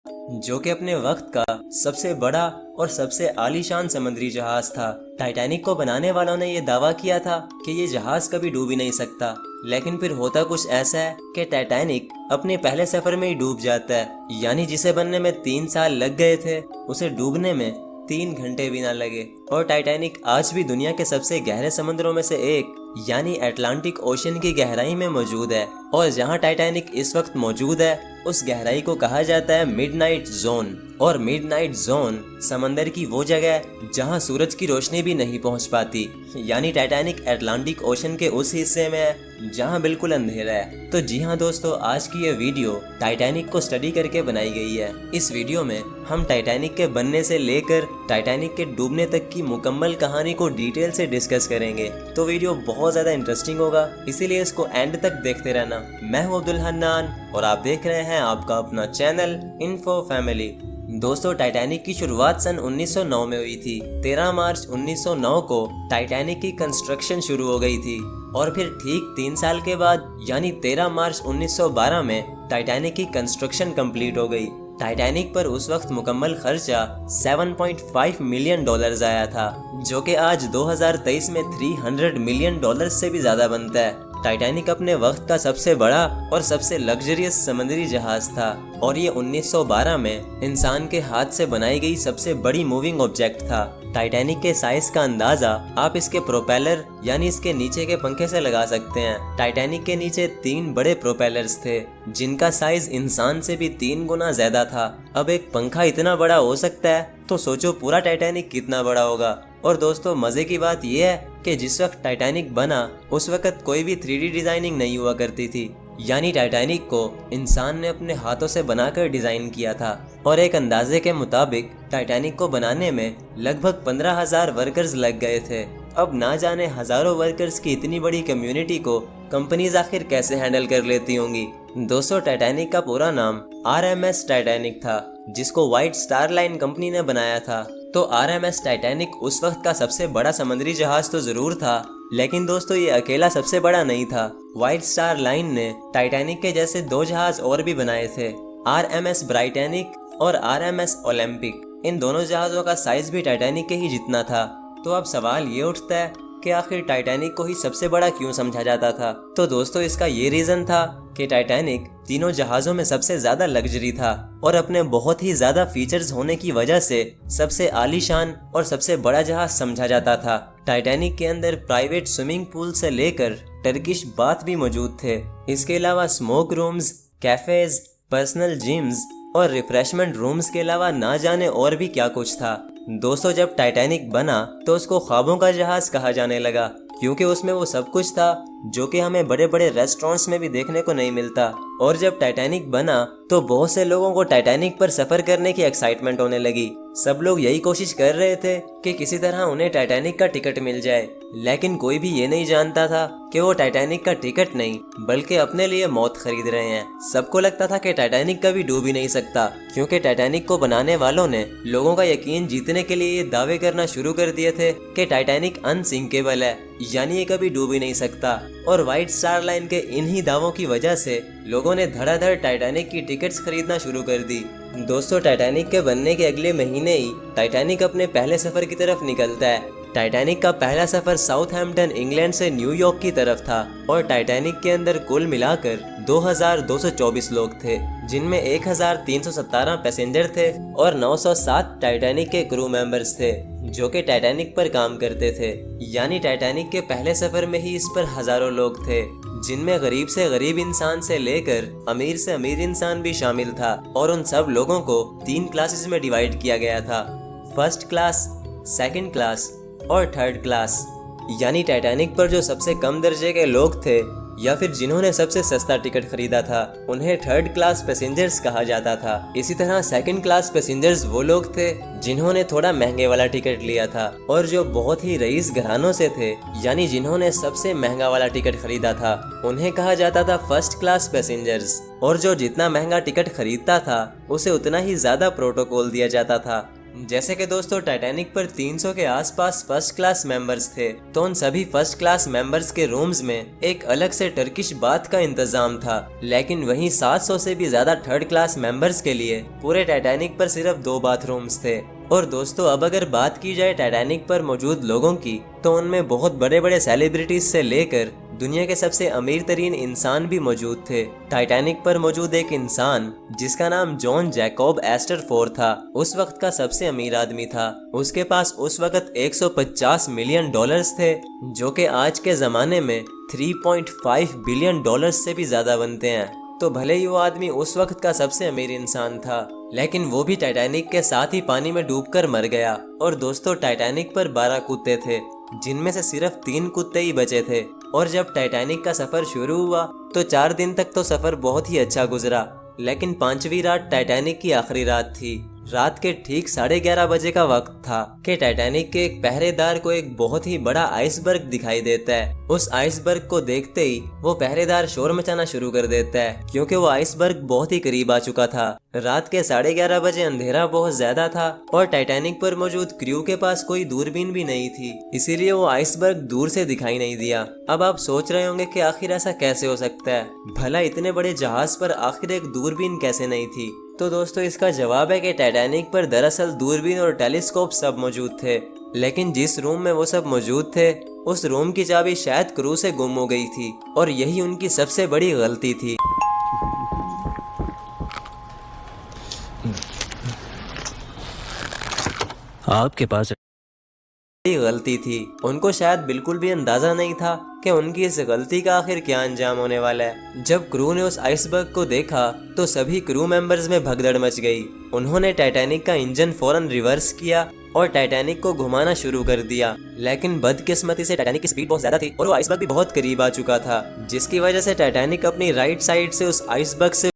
जो कि अपने वक्त का सबसे बड़ा और सबसे आलीशान समुद्री जहाज था। टाइटैनिक को बनाने वालों ने ये दावा किया था कि ये जहाज कभी डूब ही नहीं सकता, लेकिन फिर होता कुछ ऐसा है कि टाइटैनिक अपने पहले सफर में ही डूब जाता है। यानी जिसे बनने में 3 साल लग गए थे, उसे डूबने में 3 घंटे भी ना लगे। और टाइटैनिक आज भी दुनिया के सबसे गहरे समुद्रों में से एक यानी अटलांटिक ओशन की गहराई में मौजूद है। और जहां टाइटैनिक इस वक्त मौजूद है, उस गहराई को कहा जाता है मिडनाइट जोन। और मिडनाइट जोन समंदर की वो जगह है जहां सूरज की रोशनी भी नहीं पहुंच पाती। यानी टाइटैनिक अटलांटिक ओशन के उस हिस्से में है जहां बिल्कुल अंधेरा है। तो जी हाँ दोस्तों, आज की ये वीडियो टाइटैनिक को स्टडी करके बनाई गई है। इस वीडियो में हम टाइटैनिक के बनने से लेकर टाइटैनिक के डूबने तक की मुकम्मल कहानी को डिटेल से डिस्कस करेंगे। तो वीडियो बहुत ज्यादा इंटरेस्टिंग होगा, इसीलिए इसको एंड तक देखते रहना। मैं हूँ अब्दुल हन्नान और आप देख रहे हैं आपका अपना चैनल इन्फो फैमिली। दोस्तों, टाइटैनिक की शुरुआत सन 1909 में हुई थी। 13 मार्च 1909 को टाइटैनिक की कंस्ट्रक्शन शुरू हो गई थी और फिर ठीक 3 साल के बाद यानी 13 मार्च 1912 में टाइटैनिक की कंस्ट्रक्शन कंप्लीट हो गई। टाइटैनिक पर उस वक्त मुकम्मल खर्चा $7.5 मिलियन आया था, जो कि आज 2023 में $300 मिलियन से भी ज्यादा बनता है। टाइटैनिक अपने वक्त का सबसे बड़ा और सबसे लग्जरियस समुद्री जहाज था और ये 1912 में इंसान के हाथ से बनाई गई सबसे बड़ी मूविंग ऑब्जेक्ट था। टाइटैनिक के साइज का अंदाजा आप इसके प्रोपेलर यानी इसके नीचे के पंखे से लगा सकते हैं। टाइटैनिक के नीचे 3 बड़े प्रोपेलर्स थे जिनका साइज इंसान से भी 3 गुना ज्यादा था। अब एक पंखा इतना बड़ा हो सकता है तो सोचो पूरा टाइटैनिक कितना बड़ा होगा। और दोस्तों, मजे की बात यह है कि जिस वक्त टाइटैनिक बना उस वक्त कोई भी 3D डिजाइनिंग नहीं हुआ करती थी। यानी टाइटैनिक को इंसान ने अपने हाथों से बनाकर डिजाइन किया था। और एक अंदाजे के मुताबिक टाइटैनिक को बनाने में लगभग 15,000 वर्कर्स लग गए थे। अब ना जाने हजारों वर्कर्स की इतनी बड़ी कम्युनिटी को कंपनीज आखिर कैसे हैंडल कर लेती होंगी। दोस्तों, टाइटैनिक का पूरा नाम RMS टाइटैनिक था, जिसको व्हाइट स्टार लाइन कंपनी ने बनाया था। तो RMS टाइटैनिक उस वक्त का सबसे बड़ा समुद्री जहाज तो जरूर था, लेकिन दोस्तों ये अकेला सबसे बड़ा नहीं था। व्हाइट स्टार लाइन ने टाइटैनिक के जैसे 2 जहाज और भी बनाए थे, RMS ब्राइटैनिक और RMS ओलंपिक। इन दोनों जहाज़ों का साइज भी टाइटैनिक के ही जितना था। तो अब सवाल ये उठता है कि आखिर टाइटैनिक को ही सबसे बड़ा क्यों समझा जाता था। तो दोस्तों, इसका ये रीज़न था कि टाइटैनिक तीनों जहाज़ों में सबसे ज़्यादा लग्जरी था और अपने बहुत ही ज़्यादा फीचर्स होने की वजह से सबसे आलीशान और सबसे बड़ा जहाज समझा जाता था। टाइटैनिक के अंदर प्राइवेट स्विमिंग पूल से लेकर टर्किश बाथ भी मौजूद थे। इसके अलावा smoke rooms, cafes, personal gyms और रिफ्रेशमेंट रूम्स के अलावा ना जाने और भी क्या कुछ था। दोस्तों, जब टाइटैनिक बना तो उसको ख्वाबों का जहाज कहा जाने लगा, क्योंकि उसमें वो सब कुछ था जो कि हमें बड़े बड़े रेस्टोरेंट्स में भी देखने को नहीं मिलता। और जब टाइटैनिक बना तो बहुत से लोगों को टाइटैनिक पर सफर करने की एक्साइटमेंट होने लगी। सब लोग यही कोशिश कर रहे थे कि किसी तरह उन्हें टाइटैनिक का टिकट मिल जाए, लेकिन कोई भी ये नहीं जानता था कि वो टाइटैनिक का टिकट नहीं बल्कि अपने लिए मौत खरीद रहे हैं। सबको लगता था कि टाइटैनिक कभी डूब ही नहीं सकता, क्योंकि टाइटैनिक को बनाने वालों ने लोगों का यकीन जीतने के लिए ये दावे करना शुरू कर दिए थे कि टाइटैनिक अनसिंकेबल है, यानी ये कभी डूब ही नहीं सकता। और व्हाइट स्टार लाइन के इन्हीं दावों की वजह से लोगों ने धड़ाधड़ टाइटैनिक की टिकट्स खरीदना शुरू कर दी। दोस्तों, टाइटैनिक के बनने के अगले महीने ही टाइटैनिक अपने पहले सफर की तरफ निकलता है। टाइटैनिक का पहला सफर साउथहैम्पटन इंग्लैंड से न्यूयॉर्क की तरफ था और टाइटैनिक के अंदर कुल मिलाकर 2224 लोग थे, जिनमें 1317 पैसेंजर थे और 907 टाइटैनिक के क्रू मेंबर्स थे जो कि टाइटैनिक पर काम करते थे। यानी टाइटैनिक के पहले सफर में ही इस पर हजारों लोग थे, जिनमें गरीब से गरीब इंसान से लेकर अमीर से अमीर इंसान भी शामिल था। और उन सब लोगों को 3 क्लासेस में डिवाइड किया गया था, फर्स्ट क्लास, सेकंड क्लास और थर्ड क्लास। यानी टाइटैनिक पर जो सबसे कम दर्जे के लोग थे या फिर जिन्होंने सबसे सस्ता टिकट खरीदा था, उन्हें थर्ड क्लास पैसेंजर्स कहा जाता था। इसी तरह सेकंड क्लास पैसेंजर्स वो लोग थे जिन्होंने थोड़ा महंगे वाला टिकट लिया था, और जो बहुत ही रईस घरानों से थे यानी जिन्होंने सबसे महंगा वाला टिकट खरीदा था, उन्हें कहा जाता था फर्स्ट क्लास पैसेंजर्स। और जो जितना महंगा टिकट खरीदता था उसे उतना ही ज्यादा प्रोटोकॉल दिया जाता था। जैसे कि दोस्तों टाइटैनिक पर 300 के आसपास फर्स्ट क्लास मेंबर्स थे, तो उन सभी फर्स्ट क्लास मेंबर्स के रूम्स में एक अलग से टर्किश बाथ का इंतजाम था। लेकिन वहीं 700 से भी ज्यादा थर्ड क्लास मेंबर्स के लिए पूरे टाइटैनिक पर सिर्फ 2 बाथरूम्स थे। और दोस्तों अब अगर बात की जाए टाइटैनिक पर मौजूद लोगों की, तो उनमें बहुत बड़े बड़े सेलिब्रिटीज से लेकर दुनिया के सबसे अमीर तरीन इंसान भी मौजूद थे। टाइटैनिक पर मौजूद एक इंसान जिसका नाम जॉन जैकब एस्टर फोर था, उस वक्त का सबसे अमीर आदमी था। उसके पास उस वक्त 150 मिलियन डॉलर्स थे, जो कि आज के जमाने में 3.5 बिलियन डॉलर्स से भी ज्यादा बनते हैं। तो भले ही वो आदमी उस वक्त का सबसे अमीर इंसान था, लेकिन वो भी टाइटैनिक के साथ ही पानी में डूबकर मर गया। और दोस्तों टाइटैनिक पर 12 कुत्ते थे, जिनमें से सिर्फ 3 कुत्ते ही बचे थे। और जब टाइटैनिक का सफर शुरू हुआ तो 4 दिन तक तो सफर बहुत ही अच्छा गुजरा, लेकिन 5वीं रात टाइटैनिक की आखिरी रात थी। रात के ठीक 11:30 बजे का वक्त था कि टाइटैनिक के एक पहरेदार को एक बहुत ही बड़ा आइसबर्ग दिखाई देता है। उस आइसबर्ग को देखते ही वो पहरेदार शोर मचाना शुरू कर देता है, क्योंकि वो आइसबर्ग बहुत ही करीब आ चुका था। रात के 11:30 बजे अंधेरा बहुत ज्यादा था और टाइटैनिक पर मौजूद क्रू के पास कोई दूरबीन भी नहीं थी, इसीलिए वो आइसबर्ग दूर से दिखाई नहीं दिया। अब आप सोच रहे होंगे कि आखिर ऐसा कैसे हो सकता है, भला इतने बड़े जहाज पर आखिर एक दूरबीन कैसे नहीं थी। तो दोस्तों इसका जवाब है कि टाइटैनिक पर दरअसल दूरबीन और टेलीस्कोप सब मौजूद थे, लेकिन जिस रूम में वो सब मौजूद थे उस रूम की चाबी शायद क्रू से गुम हो गई थी, और यही उनकी सबसे बड़ी गलती थी। आपके पास गलती थी, उनको शायद बिल्कुल भी अंदाजा नहीं था कि उनकी इस गलती का आखिर क्या अंजाम होने वाला है। जब क्रू ने उस आइसबर्ग को देखा तो सभी क्रू मेंबर्स में भगदड़ मच गई। उन्होंने टाइटैनिक का इंजन फौरन रिवर्स किया और टाइटैनिक को घुमाना शुरू कर दिया, लेकिन बदकिस्मती से टाइटैनिक की स्पीड बहुत ज्यादा थी और वो आइसबर्ग भी बहुत करीब आ चुका था, जिसकी वजह से टाइटैनिक अपनी राइट साइड से उस आइसबर्ग से